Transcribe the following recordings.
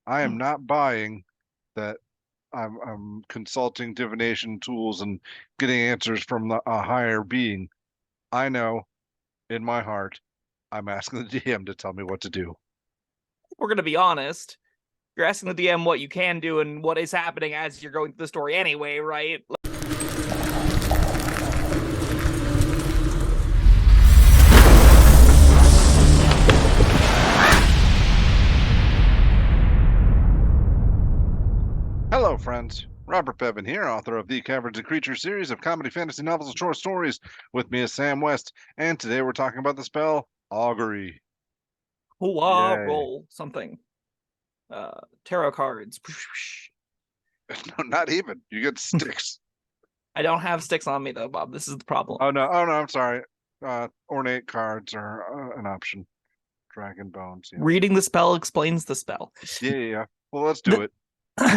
I am not buying that. I'm consulting divination tools and getting answers from a higher being. I know in my heart, I'm asking the DM to tell me what to do. We're going to be honest. You're asking the DM what you can do and what is happening as you're going through the story anyway, right? Hello, friends. Robert Bevan here, author of the Caverns and Creatures series of comedy, fantasy novels, and short stories. With me is Sam West, and today we're talking about the spell Augury. Hooah, Yay. roll something. Tarot cards. No, not even. You get sticks. I don't have sticks on me though, Bob. This is the problem. Oh no, I'm sorry. Ornate cards are an option. Dragon bones. Yeah. Reading the spell explains the spell. Yeah. Well, let's do it.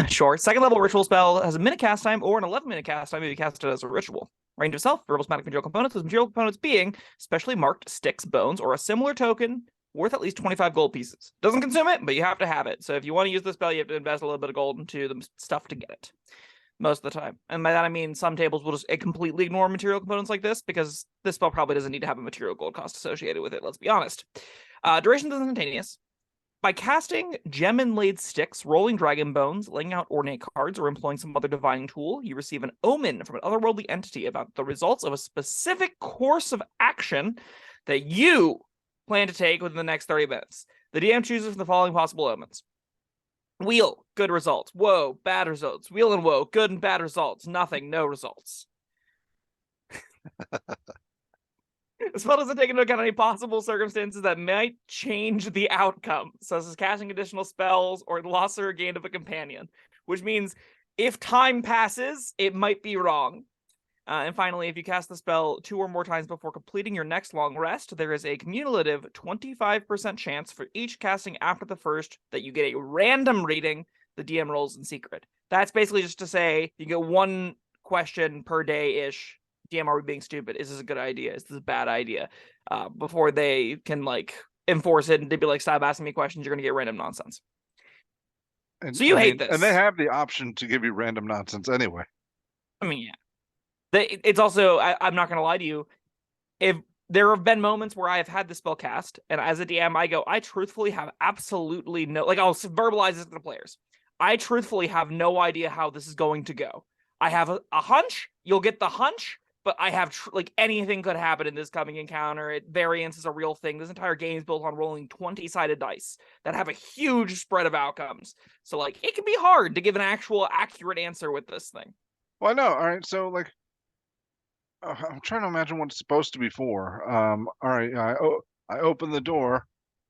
Sure. Second level ritual spell has a minute cast time or an 11-minute cast time if you cast it as a ritual. Range of self, verbal somatic material components, with material components being specially marked sticks, bones, or a similar token worth at least 25 gold pieces. Doesn't consume it, but you have to have it. So if you want to use the spell, you have to invest a little bit of gold into the stuff to get it. Most of the time. And by that I mean some tables will just completely ignore material components like this, because this spell probably doesn't need to have a material gold cost associated with it, let's be honest. Duration is instantaneous. By casting gem inlaid sticks, rolling dragon bones, laying out ornate cards, or employing some other divining tool, you receive an omen from an otherworldly entity about the results of a specific course of action that you plan to take within the next 30 minutes. The DM chooses from the following possible omens. Wheel, good results. Woe, bad results. Wheel and woe, good and bad results. Nothing, no results. The spell doesn't take into account any possible circumstances that might change the outcome, such as casting additional spells or the loss or gain of a companion, which means if time passes, it might be wrong. And finally, if you cast the spell 2 or more times before completing your next long rest, there is a cumulative 25% chance for each casting after the first that you get a random reading the DM rolls in secret. That's basically just to say you get one question per day-ish. DM, are we being stupid? Is this a good idea? Is this a bad idea? Before they can enforce it and they'd be like, stop asking me questions, you're going to get random nonsense. And, so you hate this. And they have the option to give you random nonsense anyway. I mean, yeah. It's also, I'm not going to lie to you, if there have been moments where I have had the spell cast, and as a DM, I go, I truthfully have absolutely no, I'll verbalize this to the players. I truthfully have no idea how this is going to go. I have a hunch, you'll get the hunch, but I have, anything could happen in this coming encounter. Variance is a real thing. This entire game is built on rolling 20-sided dice that have a huge spread of outcomes. So, it can be hard to give an actual accurate answer with this thing. Well, I know. All right, so, I'm trying to imagine what it's supposed to be for. All right, I open the door,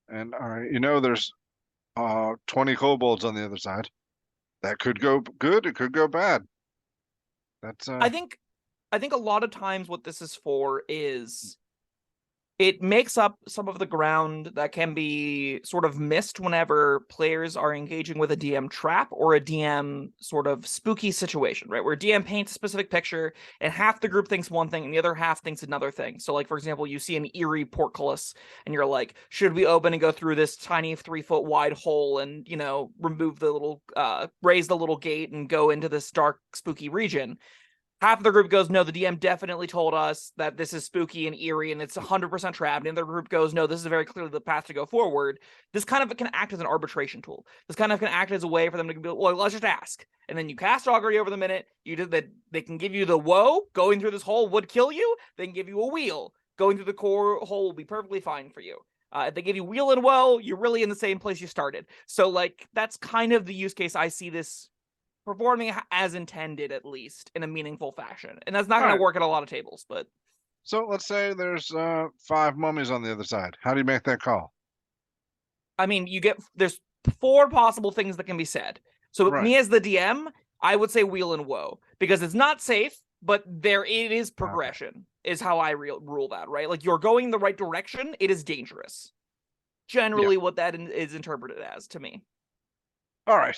and all right, there's 20 kobolds on the other side. That could go good. It could go bad. That's I think a lot of times what this is for is it makes up some of the ground that can be sort of missed whenever players are engaging with a DM trap or a DM sort of spooky situation, right? Where DM paints a specific picture and half the group thinks one thing and the other half thinks another thing. So, for example, you see an eerie portcullis and you're like, should we open and go through this tiny 3-foot wide hole and, remove the little, raise the little gate and go into this dark, spooky region? Half of the group goes, no, the DM definitely told us that this is spooky and eerie and it's 100% trapped. And the other group goes, no, this is very clearly the path to go forward. This kind of can act as an arbitration tool. This kind of can act as a way for them to be, well, let's just ask. And then you cast Augury over the minute. You did that. They can give you the woe, going through this hole would kill you. They can give you a wheel. Going through the core hole will be perfectly fine for you. If they give you wheel and woe, you're really in the same place you started. So, that's kind of the use case I see this performing as intended, at least in a meaningful fashion, and that's not going to work at a lot of tables. But so let's say there's 5 mummies on the other side. How do you make that call? I mean, there's 4 possible things that can be said. So me as the DM, I would say wheel and woe because it's not safe, but it is progression. Is how I rule that, right? You're going the right direction. It is dangerous. Generally, what that is interpreted as to me. All right.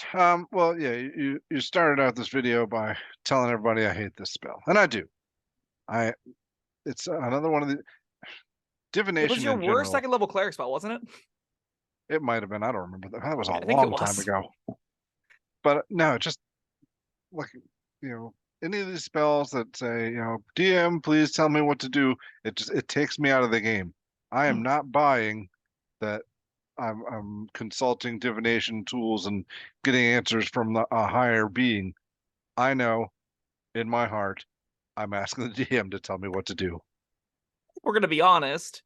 Well, yeah, you started out this video by telling everybody I hate this spell, and I do. It's another one of the divination. It was your worst second level cleric spell, wasn't it? It might have been. I don't remember. That was a long time ago. but no, just like any of these spells that say DM, please tell me what to do. It takes me out of the game. I am not buying that. I'm consulting divination tools and getting answers from a higher being. I know in my heart, I'm asking the DM to tell me what to do. We're going to be honest.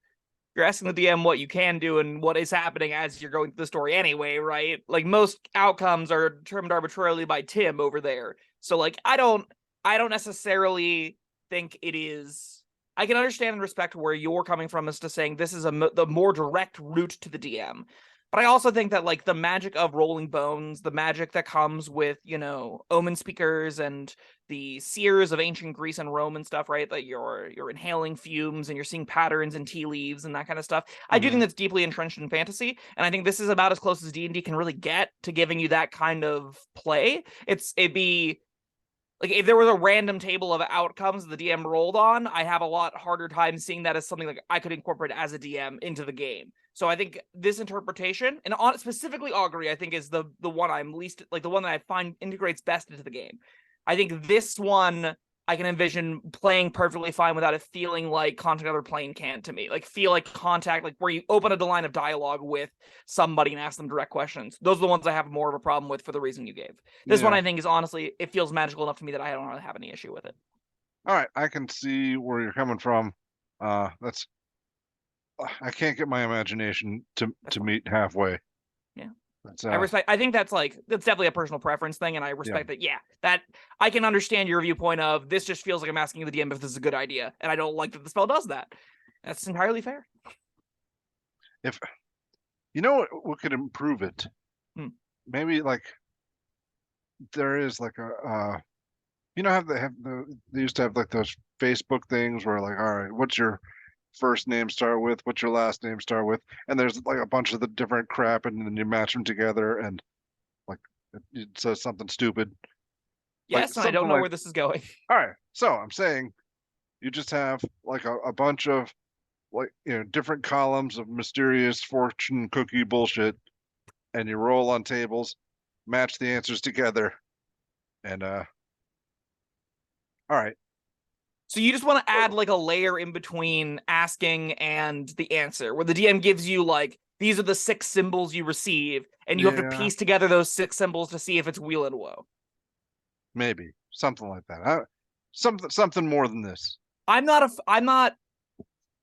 You're asking the DM what you can do and what is happening as you're going through the story anyway, right? Like most outcomes are determined arbitrarily by Tim over there. So like I don't necessarily think it is. I can understand and respect where you're coming from as to saying this is the more direct route to the DM. But I also think that like the magic of rolling bones, the magic that comes with, omen speakers and the seers of ancient Greece and Rome and stuff, right? That you're inhaling fumes and you're seeing patterns and tea leaves and that kind of stuff. I do think that's deeply entrenched in fantasy, and I think this is about as close as D&D can really get to giving you that kind of play. It'd be like if there was a random table of outcomes the DM rolled on, I have a lot harder time seeing that as something like I could incorporate as a DM into the game. So I think this interpretation, and specifically Augury, I think is the one I'm least like the one that I find integrates best into the game. I think this one I can envision playing perfectly fine without it feeling like Contact Other Plane can to me. Like feel like contact, like where you open a line of dialogue with somebody and ask them direct questions. Those are the ones I have more of a problem with for the reason you gave. This one I think is honestly, it feels magical enough to me that I don't really have any issue with it. All right, I can see where you're coming from. That's I can't get my imagination to meet halfway. Yeah. I respect. I think that's definitely a personal preference thing, and I respect that. Yeah, that I can understand your viewpoint of this. Just feels like I'm asking the DM if this is a good idea, and I don't like that the spell does that. That's entirely fair. If what could improve it, maybe like there is like a they used to have like those Facebook things where like, all right, what's your first name start with, what's your last name start with, and there's like a bunch of the different crap, and then you match them together, and like it says something stupid. Yes, and I don't know where this is going. All right, so I'm saying you just have like a bunch of like different columns of mysterious fortune cookie bullshit, and you roll on tables, match the answers together, and all right. So you just want to add like a layer in between asking and the answer, where the DM gives you like these are the 6 symbols you receive, and you have to piece together those 6 symbols to see if it's Wheel and Woe. Maybe something like that. Something more than this. I'm not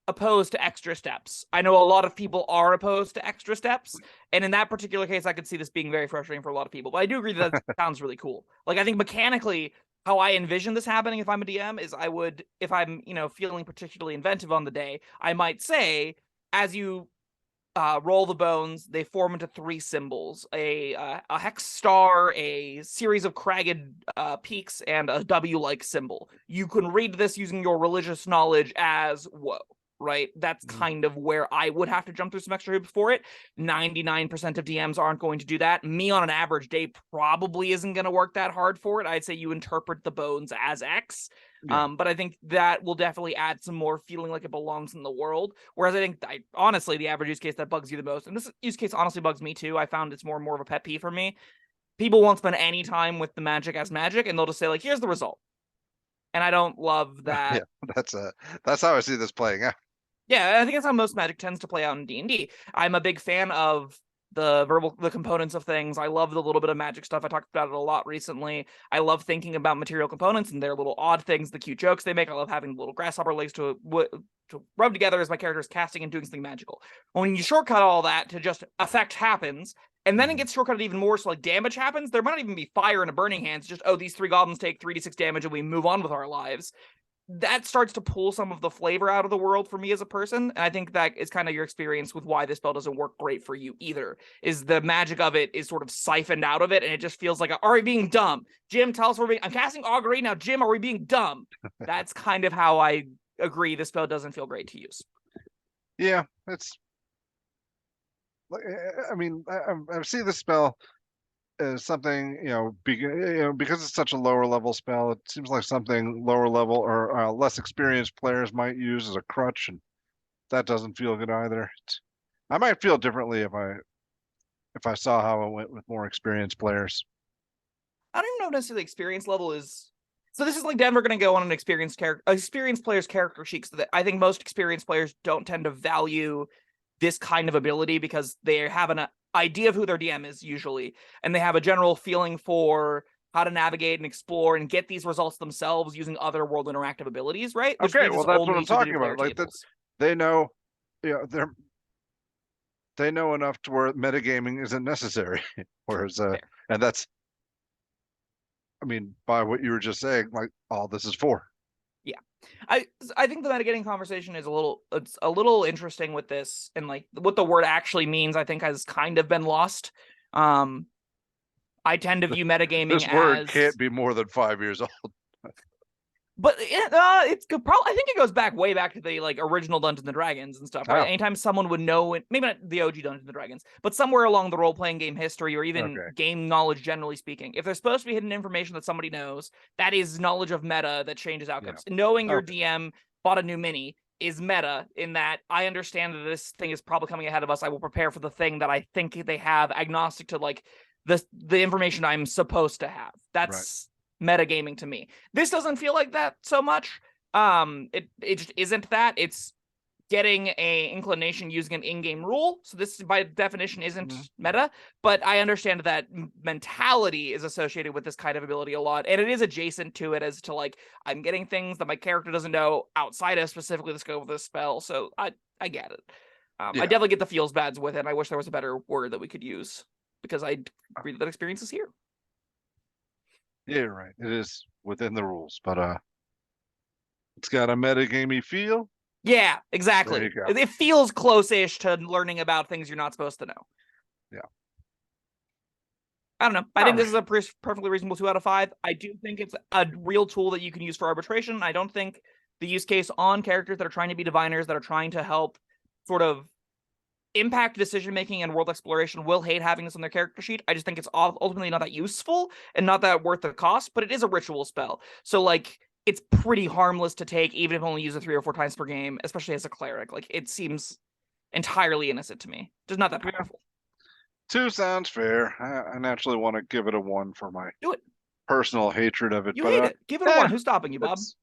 opposed to extra steps. I know a lot of people are opposed to extra steps, and in that particular case, I could see this being very frustrating for a lot of people. But I do agree that sounds really cool. Like I think mechanically, how I envision this happening if I'm a DM is I would, if I'm feeling particularly inventive on the day, I might say as you roll the bones, they form into 3 symbols: a hex star, a series of cragged peaks, and a W-like symbol. You can read this using your religious knowledge as woe. Right? That's kind of where I would have to jump through some extra hoops for it. 99% of DMs aren't going to do that. Me on an average day probably isn't going to work that hard for it. I'd say you interpret the bones as X. Yeah. But I think that will definitely add some more feeling like it belongs in the world. Whereas I think, honestly, the average use case that bugs you the most, and this use case honestly bugs me too. I found it's more and more of a pet peeve for me. People won't spend any time with the magic as magic, and they'll just say like, here's the result. And I don't love that. Yeah, that's how I see this playing out. Yeah, I think that's how most Magic tends to play out in D&D. I'm a big fan of the components of things. I love the little bit of magic stuff. I talked about it a lot recently. I love thinking about material components and their little odd things, the cute jokes they make. I love having little grasshopper legs to rub together as my character is casting and doing something magical. When you shortcut all that to just effect happens, and then it gets shortcutted even more, so like damage happens, there might not even be fire in a burning hands, just, oh, these 3 goblins take 3d6 damage and we move on with our lives. That starts to pull some of the flavor out of the world for me as a person. And I think that is kind of your experience with why this spell doesn't work great for you either, is the magic of it is sort of siphoned out of it. And it just feels like, are we being dumb? Jim, tell us I'm casting Augury now. Jim, are we being dumb? That's kind of how I agree this spell doesn't feel great to use. Yeah, it's, I mean, I see the spell as something, because it's such a lower level spell, it seems like something lower level or less experienced players might use as a crutch, and that doesn't feel good either. I might feel differently if I saw how it went with more experienced players. I don't even know if necessarily experience level is. So this is like Denver going to go on an experienced player's character sheet. So that I think most experienced players don't tend to value this kind of ability because they have an idea of who their DM is usually, and they have a general feeling for how to navigate and explore and get these results themselves using other world interactive abilities, right? Which Okay, leaves well us that's what only I'm to the talking new player about. Like that, tables. they know, yeah, they know enough to where metagaming isn't necessary. Whereas, Fair. and that's, I mean, by what you were just saying, like all this is for. Yeah. I think the metagaming conversation is it's a little interesting with this, and like what the word actually means I think has kind of been lost. I tend to view metagaming This word as, can't be more than 5 years old. but it's probably, I think it goes back way back to the like original Dungeons and Dragons and stuff, right? Oh, Anytime someone would know it, maybe not the OG Dungeons and Dragons, but somewhere along the role playing game history or even okay. game knowledge generally speaking, if there's supposed to be hidden information that somebody knows, that is knowledge of meta that changes outcomes. Yeah. Knowing your Okay. DM bought a new mini is meta in that I understand that this thing is probably coming ahead of us. I will prepare for the thing that I think they have, agnostic to like the information I'm supposed to have. Right. That's metagaming to me. This doesn't feel like that so much. It just isn't that. It's getting a inclination using an in-game rule. So this by definition isn't meta, but I understand that mentality is associated with this kind of ability a lot, and it is adjacent to it as to like I'm getting things that my character doesn't know outside of specifically the scope of this spell. So I get it. I Yeah. definitely get the feels bads with it. And I wish there was a better word that we could use because I agree that experience is here. Yeah, you're right. It is within the rules, but it's got a metagamey feel. Yeah, There you exactly. go. It feels close-ish to learning about things you're not supposed to know. Yeah. I don't know. I All think this right. is a perfectly reasonable 2 out of 5. I do think it's a real tool that you can use for arbitration. I don't think the use case on characters that are trying to be diviners, that are trying to help sort of impact decision making and world exploration, will hate having this on their character sheet. I just think it's ultimately not that useful and not that worth the cost, but it is a ritual spell. So like it's pretty harmless to take, even if only use it 3 or 4 times per game, especially as a cleric. Like it seems entirely innocent to me. Just not that Yeah. powerful. 2 sounds fair. I naturally want to give it a 1 for my Do it. personal hatred of it, You but hate it. Give it a yeah, 1. Who's stopping you, Bob? it's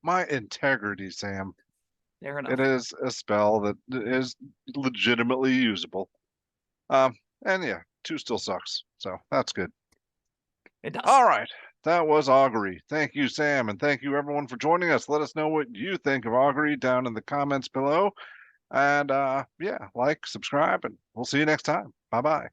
my integrity, Sam. Fair It enough. is a spell that is legitimately usable. Um, and yeah, 2 still sucks, so that's good. It does. All right, that was Augury. Thank you, Sam, and thank you everyone for joining us. Let us know what you think of Augury down in the comments below. And yeah, like, subscribe, and we'll see you next time. Bye bye.